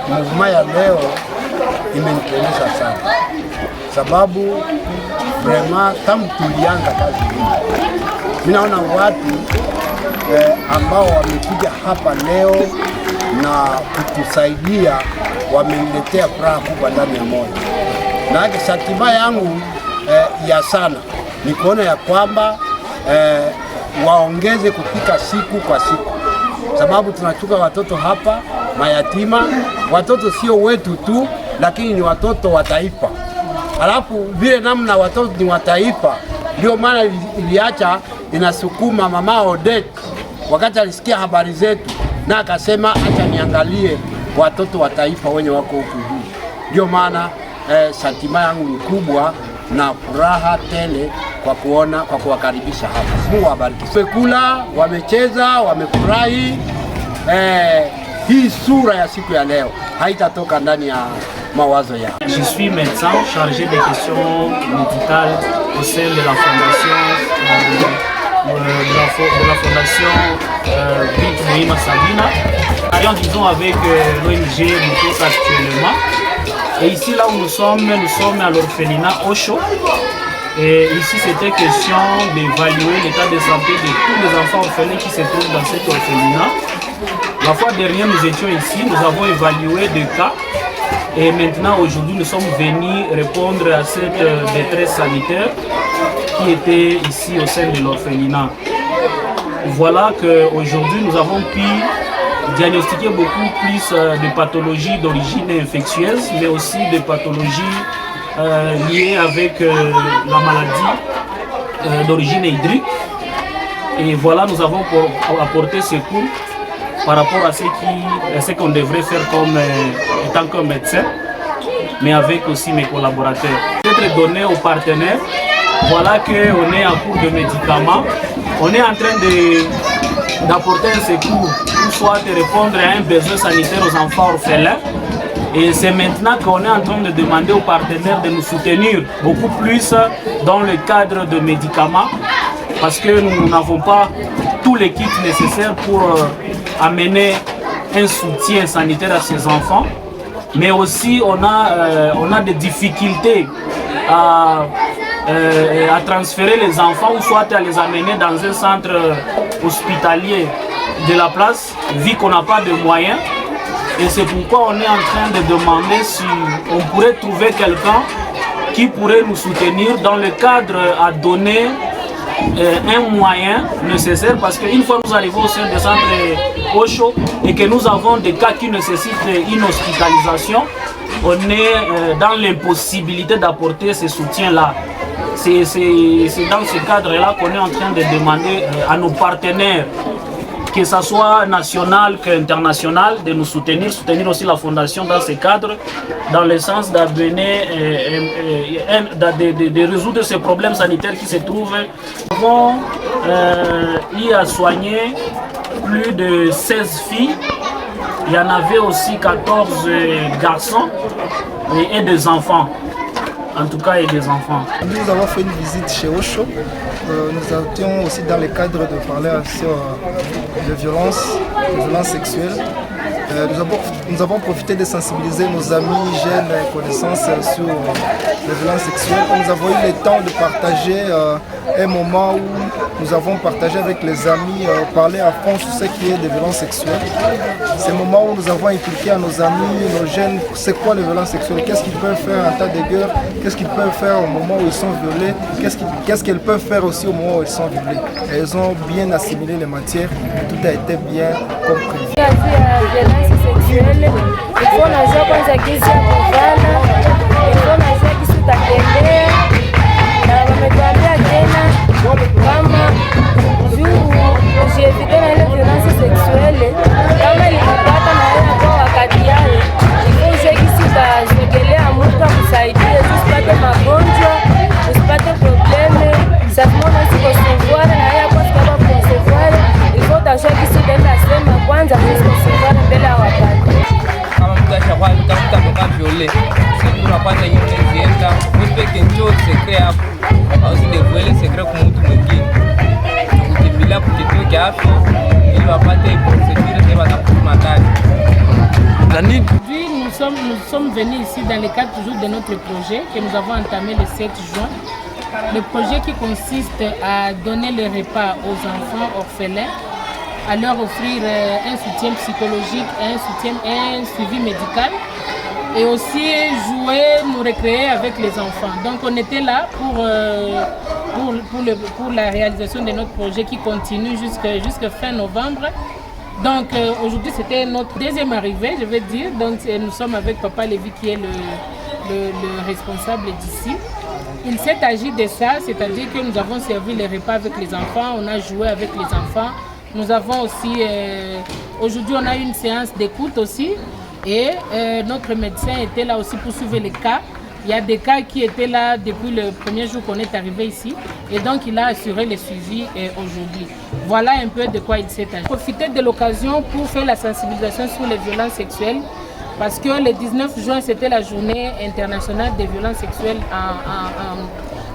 Movement ya leo imenipendeza sana, sababu vraiment tangu tulianza kazi hii, mimi naona watu ambao wamekuja hapa leo na kutusaidia wameniletea furaha kubwa ndani ya moyo. Na shatima yangu ya sana ni kuona ya kwamba waongeze kupika siku kwa siku, sababu tunachuka watoto hapa mayatima. Watoto sio wetu tu, lakini ni watoto wa taifa. Alafu vile namna watoto ni wa taifa, ndio maana iliacha inasukuma mama Odette wakati alisikia habari zetu na akasema acha niangalie watoto wa taifa wenye wako huku juu. Ndio maana shatima yangu ni kubwa na furaha tele kwa kuwakaribisha hapa. Mungu awabariki. Fekula wamecheza, wamefurahi. Hii sura ya siku ya leo haitatoka ndani ya mawazo yao. Je suis médecin chargé des questions médicales au sein de la fondation Moïma Sabina. Disons avec l'ONG Mutoka actuellement. Et ici là où nous sommes à l'orphelinat Osho. Et ici c'était question d'évaluer l'état de santé de tous les enfants orphelins qui se trouvent dans cet orphelinat. La fois dernière nous étions ici, nous avons évalué 2 cas. Et maintenant aujourd'hui nous sommes venus répondre à cette détresse sanitaire qui était ici au sein de l'orphelinat. Voilà qu'aujourd'hui nous avons pu diagnostiquer beaucoup plus de pathologies d'origine infectieuse, mais aussi de pathologies liées avec la maladie d'origine hydrique. Et voilà, nous avons apporté secours par rapport à ce qu'on devrait faire étant qu'un médecin, mais avec aussi mes collaborateurs. Être donné aux partenaires, voilà qu'on est en cours de médicaments, on est en train d'apporter un secours pour soit répondre à un besoin sanitaire aux enfants orphelins. Et c'est maintenant qu'on est en train de demander aux partenaires de nous soutenir beaucoup plus dans le cadre de médicaments, parce que nous n'avons pas tous les kits nécessaires pour amener un soutien sanitaire à ces enfants. Mais aussi on a des difficultés à transférer les enfants ou soit à les amener dans un centre hospitalier de la place, vu qu'on n'a pas de moyens. Et c'est pourquoi on est en train de demander si on pourrait trouver quelqu'un qui pourrait nous soutenir dans le cadre à donner un moyen nécessaire, parce qu'une fois nous arrivons au sein des centres Osho et que nous avons des cas qui nécessitent une hospitalisation, on est dans l'impossibilité d'apporter ce soutien-là. C'est dans ce cadre-là qu'on est en train de demander à nos partenaires, que ce soit national qu'international, de nous soutenir aussi la fondation dans ce cadre, dans le sens d'amener, de résoudre ces problèmes sanitaires qui se trouvent. Nous avons eu à soigner plus de 16 filles, il y en avait aussi 14 garçons et des enfants. En tout cas, et des enfants. Nous avons fait une visite chez Osho. Nous étions aussi dans le cadre de parler sur les violences sexuelles. Nous avons profité de sensibiliser nos amis, jeunes et connaissances sur les violences sexuelles. Nous avons eu le temps de partager un moment où nous avons partagé avec les amis, parler à fond sur ce qui est des violences sexuelles. C'est un moment où nous avons impliqué à nos amis, nos jeunes, c'est quoi les violences sexuelles, qu'est-ce qu'ils peuvent faire en temps de guerre, qu'est-ce qu'ils peuvent faire au moment où ils sont violés, qu'est-ce qu'elles peuvent faire aussi au moment où ils sont violés. Et ils ont bien assimilé les matières, tout a été bien compris. Kwanza hiyo zienda mtu njoo sekre hapo au sidevuele sekre kwa mtu mwingine ukimbilia kukituo cha afya ili wapate procedure za kutuma ndani. Aujourd'hui, nous sommes venus ici dans le cadre toujours de notre projet que nous avons entamé le 7 juin. Le projet qui consiste à donner le repas aux enfants orphelins, à leur offrir un soutien psychologique, un suivi médical et aussi jouer, nous récréer avec les enfants. Donc on était là pour la réalisation de notre projet qui continue jusqu'à fin novembre. Donc aujourd'hui c'était notre deuxième arrivée, je vais dire. Donc nous sommes avec Papa Lévi qui est le responsable d'ici. Il s'est agi de ça, c'est-à-dire que nous avons servi les repas avec les enfants, on a joué avec les enfants. Nous avons aussi, aujourd'hui on a eu une séance d'écoute aussi et notre médecin était là aussi pour suivre les cas. Il y a des cas qui étaient là depuis le premier jour qu'on est arrivé ici et donc il a assuré le suivi aujourd'hui. Voilà un peu de quoi il s'est agi. Profiter de l'occasion pour faire la sensibilisation sur les violences sexuelles parce que le 19 juin c'était la journée internationale des violences sexuelles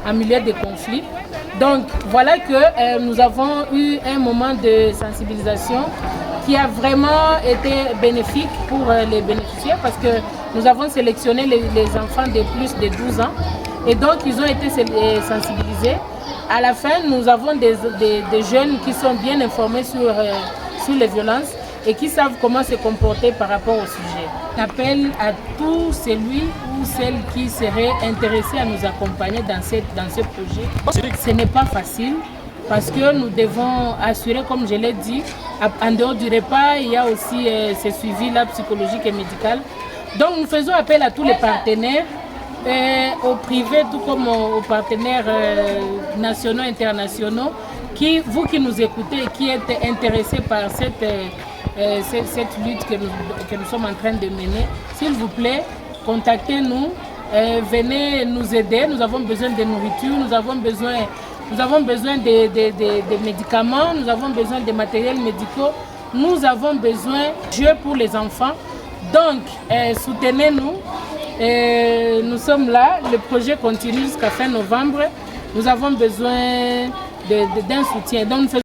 en milieu de conflit. Donc voilà que nous avons eu un moment de sensibilisation qui a vraiment été bénéfique pour les bénéficiaires parce que nous avons sélectionné les enfants de plus de 12 ans et donc ils ont été sensibilisés. À la fin, nous avons des jeunes qui sont bien informés sur les violences et qui savent comment se comporter par rapport au sujet. J'appelle à tout celui ou celle qui serait intéressé à nous accompagner dans ce projet. Ce n'est pas facile parce que nous devons assurer, comme je l'ai dit, en dehors du repas, il y a aussi ce suivi-là psychologique et médical. Donc nous faisons appel à tous les partenaires, au privé tout comme aux partenaires nationaux et internationaux, vous qui nous écoutez et qui êtes intéressés par cette lutte que nous sommes en train de mener, s'il vous plaît, contactez-nous, venez nous aider. Nous avons besoin de nourriture, nous avons besoin de médicaments, nous avons besoin de matériels médicaux, nous avons besoin de jeux pour les enfants. Donc, soutenez-nous. Nous sommes là, le projet continue jusqu'à fin novembre. Nous avons besoin d'un soutien. Donc,